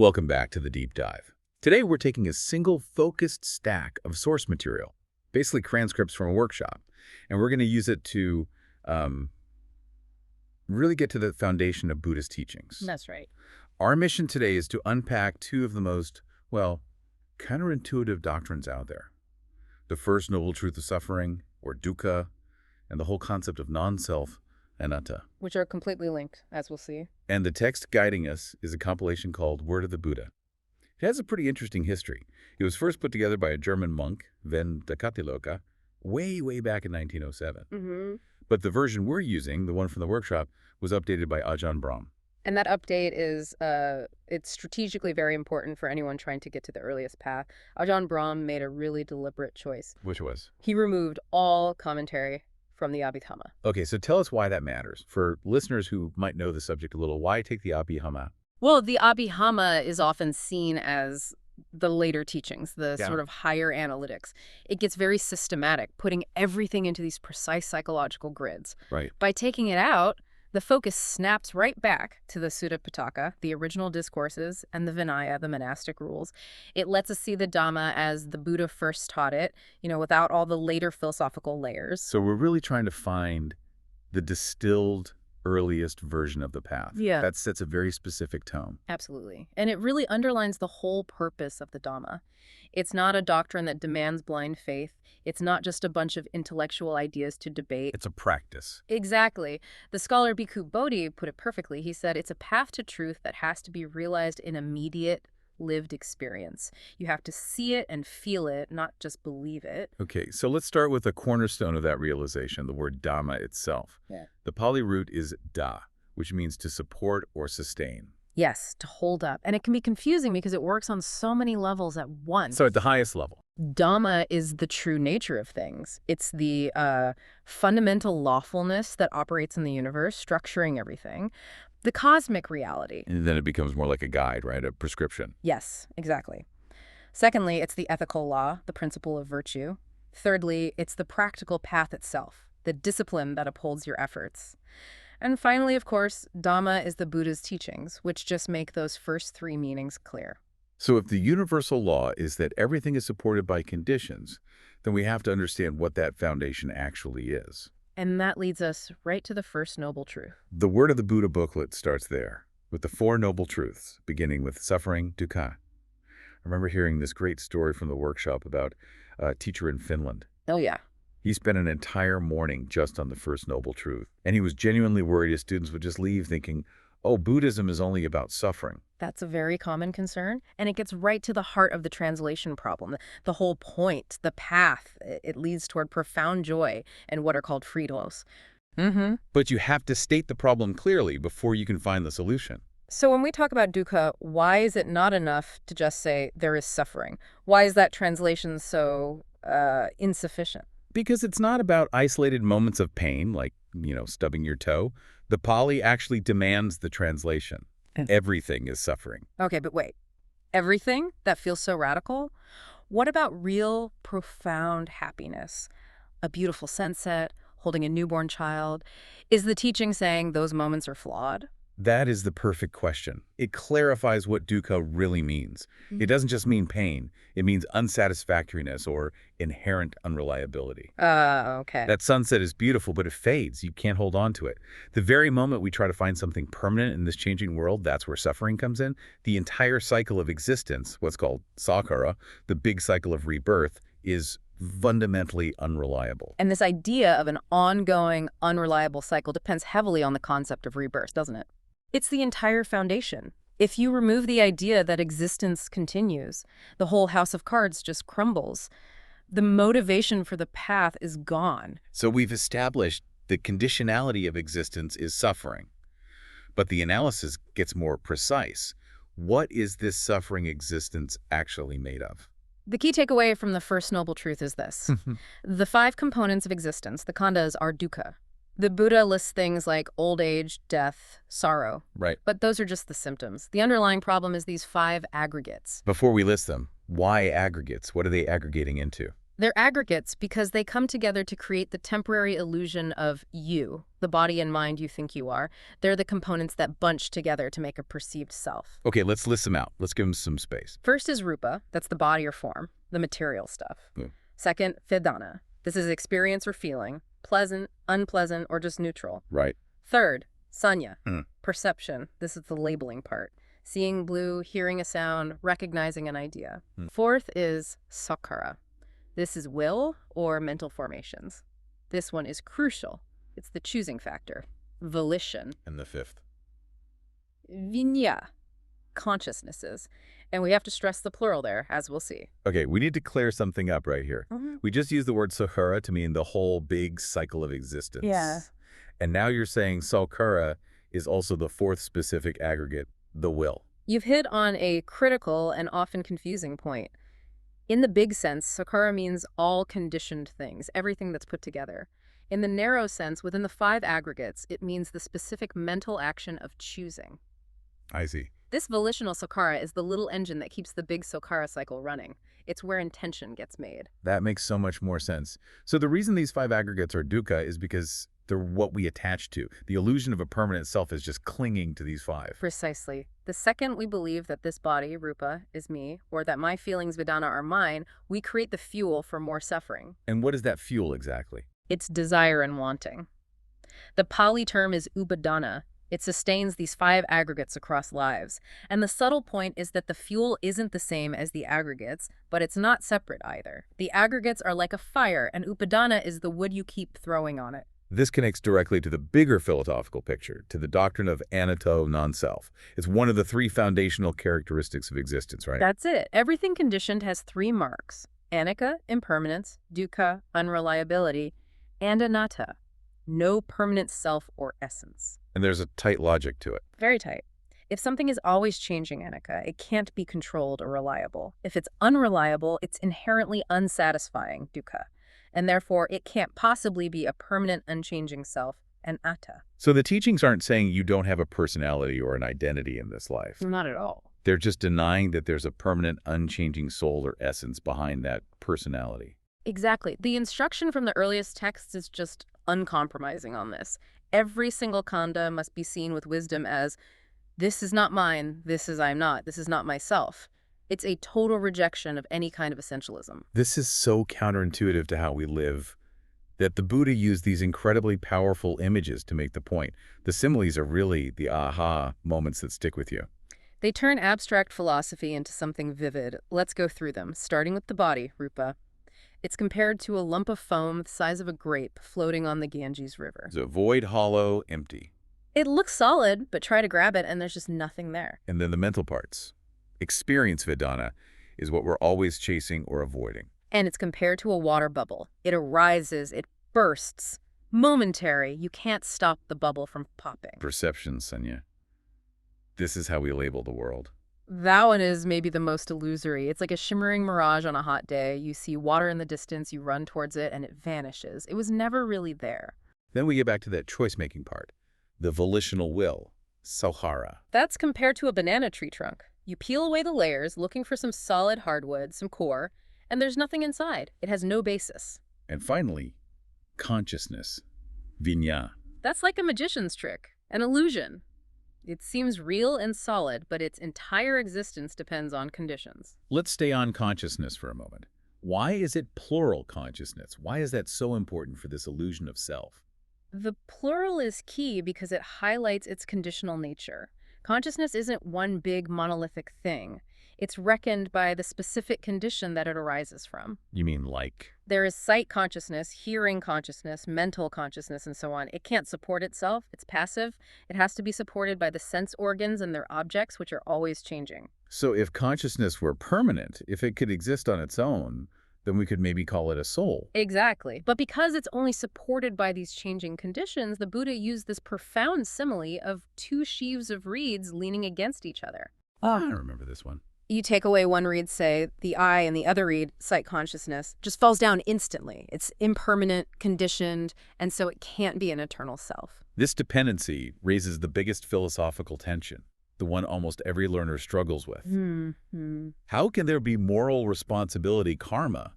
Welcome back to the deep dive. Today we're taking a single focused stack of source material, basically transcripts from a workshop, and we're going to use it to really get to the foundation of Buddhist teachings. That's right. Our mission today is to unpack two of the most, well, counterintuitive doctrines out there. The first noble truth of suffering, or Dukkha, and the whole concept of non-self, anatta. Which are completely linked, as we'll see. And the text guiding us is a compilation called Word of the Buddha. It has a pretty interesting history. It was first put together by a German monk, Dukkha, way back in 1907. But the version we're using, the one from the workshop, was updated by Ajahn Brahm. And that update is, it's strategically very important for anyone trying to get to the earliest path. Ajahn Brahm made a really deliberate choice. Which was? He removed all commentary from the Abhidhamma. Okay, so tell us why that matters. For listeners who might know the subject a little, why take the Abhidhamma? Well, the Abhidhamma is often seen as the later teachings, the sort of higher analytics. It gets very systematic, putting everything into these precise psychological grids. Right. By taking it out, the focus snaps right back to the Sutta Pitaka, the original discourses, and the Vinaya, the monastic rules. It lets us see the Dhamma as the Buddha first taught it, without all the later philosophical layers. So we're really trying to find the distilled earliest version of the path. Yeah. That sets a very specific tone. Absolutely. And it really underlines the whole purpose of the Dhamma. It's not a doctrine that demands blind faith. It's not just a bunch of intellectual ideas to debate. It's a practice. Exactly. The scholar Bhikkhu Bodhi put it perfectly. He said it's a path to truth that has to be realized in immediate lived experience. You have to see it and feel it, not just believe it. Okay, so let's start with the cornerstone of that realization, the word Dhamma itself. Yeah. The Pali root is da, which means to support or sustain. Yes, to hold up. And it can be confusing because it works on so many levels at once. So at the highest level. Dhamma is the true nature of things. It's the fundamental lawfulness that operates in the universe, structuring everything. The cosmic reality. And then it becomes more like a guide, right? A prescription. Yes, exactly. Secondly, it's the ethical law, the principle of virtue. Thirdly, it's the practical path itself, the discipline that upholds your efforts. And finally, of course, Dhamma is the Buddha's teachings, which just make those first three meanings clear. So if the universal law is that everything is supported by conditions, then we have to understand what that foundation actually is. And that leads us right to the first noble truth. The Word of the Buddha booklet starts there, with the Four Noble Truths, beginning with suffering, dukkha. I remember hearing this great story from the workshop about a teacher in Finland. Oh, yeah. He spent an entire morning just on the first noble truth, and he was genuinely worried his students would just leave thinking, oh, Buddhism is only about suffering. That's a very common concern, and it gets right to the heart of the translation problem. The whole point, the path, it leads toward profound joy and what are called fritos. But you have to state the problem clearly before you can find the solution. So when we talk about dukkha, why is it not enough to just say there is suffering? Why is that translation so insufficient? Because it's not about isolated moments of pain, like, stubbing your toe. The Pali actually demands the translation. Everything is suffering. Okay, but wait. Everything? That feels so radical? What about real, profound happiness? A beautiful sunset, holding a newborn child. Is the teaching saying those moments are flawed? That is the perfect question. It clarifies what dukkha really means. It doesn't just mean pain. It means unsatisfactoriness or inherent unreliability. Okay. That sunset is beautiful, but it fades. You can't hold on to it. The very moment we try to find something permanent in this changing world, that's where suffering comes in. The entire cycle of existence, what's called sankara, the big cycle of rebirth, is fundamentally unreliable. And this idea of an ongoing, unreliable cycle depends heavily on the concept of rebirth, doesn't it? It's the entire foundation. If you remove the idea that existence continues, the whole house of cards just crumbles. The motivation for the path is gone. So we've established the conditionality of existence is suffering. But the analysis gets more precise. What is this suffering existence actually made of? The key takeaway from the first noble truth is this. The 5 components of existence, the khandhas, are dukkha. The Buddha lists things like old age, death, sorrow. Right. But those are just the symptoms. The underlying problem is these 5 aggregates. Before we list them, why aggregates? What are they aggregating into? They're aggregates because they come together to create the temporary illusion of you, the body and mind you think you are. They're the components that bunch together to make a perceived self. Okay, let's list them out. Let's give them some space. First is rupa, that's the body or form, the material stuff. Second, vedana. This is experience or feeling, pleasant, unpleasant, or just neutral. Right. Third, sanya, perception. This is the labeling part. Seeing blue, hearing a sound, recognizing an idea. Fourth is sakkara. This is will or mental formations. This one is crucial. It's the choosing factor, volition. And the fifth? Vinya, consciousnesses. And we have to stress the plural there, as we'll see. Okay, we need to clear something up right here. We just used the word sakkara to mean the whole big cycle of existence. Yeah. And now you're saying sakkara is also the fourth specific aggregate, the will. You've hit on a critical and often confusing point. In the big sense, sakkara means all conditioned things, everything that's put together. In the narrow sense, within the 5 aggregates, it means the specific mental action of choosing. I see. This volitional sakkara is the little engine that keeps the big sakkara cycle running. It's where intention gets made. That makes so much more sense. So the reason these 5 aggregates are dukkha is because they're what we attach to. The illusion of a permanent self is just clinging to these 5. Precisely. The second we believe that this body, rupa, is me, or that my feelings, vedana, are mine, we create the fuel for more suffering. And what is that fuel exactly? It's desire and wanting. The Pali term is upadana. It sustains these 5 aggregates across lives. And the subtle point is that the fuel isn't the same as the aggregates, but it's not separate either. The aggregates are like a fire, and upadana is the wood you keep throwing on it. This connects directly to the bigger philosophical picture, to the doctrine of anato, non-self. It's one of the 3 foundational characteristics of existence, right? That's it. Everything conditioned has 3 marks: anicca, impermanence; dukkha, unreliability; and anatta, no permanent self or essence. And there's a tight logic to it. Very tight. If something is always changing, anicca, it can't be controlled or reliable. If it's unreliable, it's inherently unsatisfying, dukkha. And therefore, it can't possibly be a permanent, unchanging self, an atta. So the teachings aren't saying you don't have a personality or an identity in this life. Not at all. They're just denying that there's a permanent, unchanging soul or essence behind that personality. Exactly. The instruction from the earliest texts is just uncompromising on this. Every single kanda must be seen with wisdom as, this is not mine, this is I'm not, this is not myself. It's a total rejection of any kind of essentialism. This is so counterintuitive to how we live that the Buddha used these incredibly powerful images to make the point. The similes are really the aha moments that stick with you. They turn abstract philosophy into something vivid. Let's go through them, starting with the body, rupa. It's compared to a lump of foam the size of a grape floating on the Ganges River. It's a void, hollow, empty. It looks solid, but try to grab it and there's just nothing there. And then the mental parts. Experience vedana is what we're always chasing or avoiding. And it's compared to a water bubble. It arises, it bursts. Momentary, you can't stop the bubble from popping. Perception, Sanya. This is how we label the world. That one is maybe the most illusory. It's like a shimmering mirage on a hot day. You see water in the distance, you run towards it, and it vanishes. It was never really there. Then we get back to that choice-making part, the volitional will, samhara. That's compared to a banana tree trunk. You peel away the layers, looking for some solid hardwood, some core, and there's nothing inside. It has no basis. And finally, consciousness, vinya. That's like a magician's trick, an illusion. It seems real and solid, but its entire existence depends on conditions. Let's stay on consciousness for a moment. Why is it plural consciousness? Why is that so important for this illusion of self? The plural is key because it highlights its conditional nature. Consciousness isn't one big monolithic thing. It's reckoned by the specific condition that it arises from. You mean like? There is sight consciousness, hearing consciousness, mental consciousness, and so on. It can't support itself. It's passive. It has to be supported by the sense organs and their objects, which are always changing. So if consciousness were permanent, if it could exist on its own, then we could maybe call it a soul. Exactly. But because it's only supported by these changing conditions, the Buddha used this profound simile of 2 sheaves of reeds leaning against each other. I remember this one. You take away one reed, say, the eye, and the other reed, sight consciousness, just falls down instantly. It's impermanent, conditioned, and so it can't be an eternal self. This dependency raises the biggest philosophical tension, the one almost every learner struggles with. How can there be moral responsibility, karma,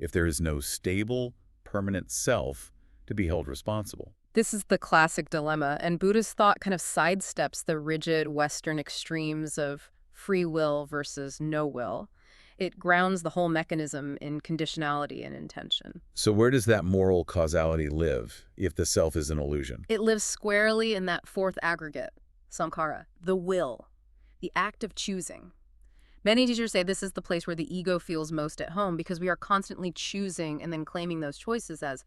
if there is no stable, permanent self to be held responsible? This is the classic dilemma, and Buddhist thought kind of sidesteps the rigid Western extremes of free will versus no will. It grounds the whole mechanism in conditionality and intention. So where does that moral causality live if the self is an illusion? It lives squarely in that fourth aggregate, sankhara, the will, the act of choosing. Many teachers say this is the place where the ego feels most at home because we are constantly choosing and then claiming those choices as,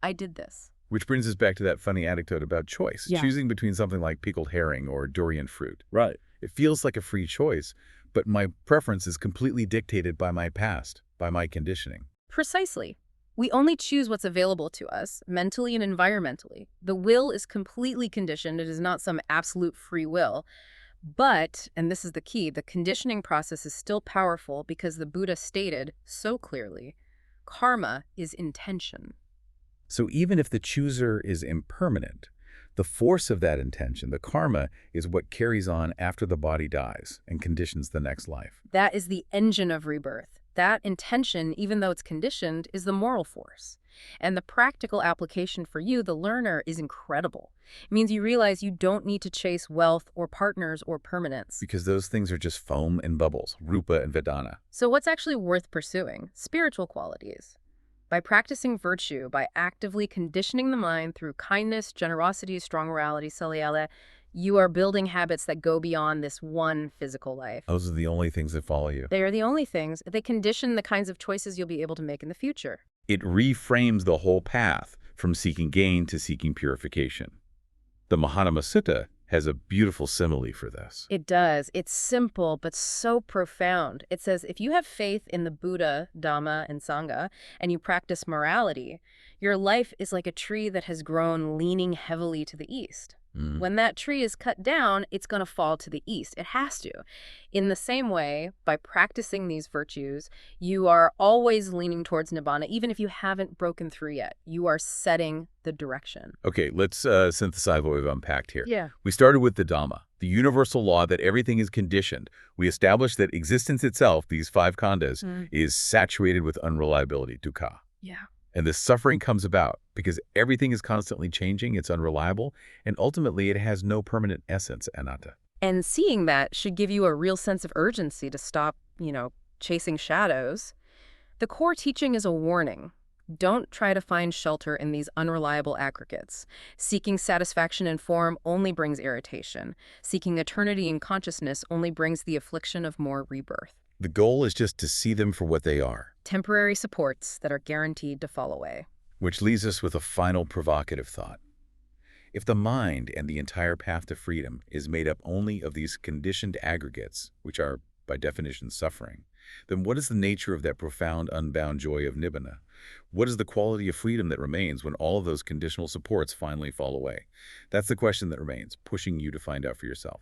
I did this. Which brings us back to that funny anecdote about choice, Yeah. choosing between something like pickled herring or durian fruit. Right. It feels like a free choice, but my preference is completely dictated by my past, by my conditioning. Precisely. We only choose what's available to us, mentally and environmentally. The will is completely conditioned. It is not some absolute free will. But, and this is the key, the conditioning process is still powerful because the Buddha stated so clearly, karma is intention. So even if the chooser is impermanent, the force of that intention, the karma, is what carries on after the body dies and conditions the next life. That is the engine of rebirth. That intention, even though it's conditioned, is the moral force. And the practical application for you, the learner, is incredible. It means you realize you don't need to chase wealth or partners or permanence. Because those things are just foam and bubbles, rupa and vedana. So what's actually worth pursuing? Spiritual qualities. By practicing virtue, by actively conditioning the mind through kindness, generosity, strong morality, salayala, you are building habits that go beyond this one physical life. Those are the only things that follow you. They are the only things. They condition the kinds of choices you'll be able to make in the future. It reframes the whole path from seeking gain to seeking purification. The Mahanama Sutta has a beautiful simile for this. It does. It's simple, but so profound. It says, if you have faith in the Buddha, Dhamma, and Sangha, and you practice morality, your life is like a tree that has grown leaning heavily to the east. When that tree is cut down, it's going to fall to the east. It has to. In the same way, by practicing these virtues, you are always leaning towards Nibbana, even if you haven't broken through yet. You are setting the direction. Okay, let's synthesize what we've unpacked here. Yeah. We started with the Dhamma, the universal law that everything is conditioned. We established that existence itself, these five khandhas, is saturated with unreliability, dukkha. Yeah. And this suffering comes about because everything is constantly changing, it's unreliable, and ultimately it has no permanent essence, anatta. And seeing that should give you a real sense of urgency to stop, chasing shadows. The core teaching is a warning. Don't try to find shelter in these unreliable aggregates. Seeking satisfaction in form only brings irritation. Seeking eternity in consciousness only brings the affliction of more rebirth. The goal is just to see them for what they are. Temporary supports that are guaranteed to fall away. Which leaves us with a final provocative thought. If the mind and the entire path to freedom is made up only of these conditioned aggregates, which are, by definition, suffering, then what is the nature of that profound, unbound joy of nibbana? What is the quality of freedom that remains when all of those conditional supports finally fall away? That's the question that remains, pushing you to find out for yourself.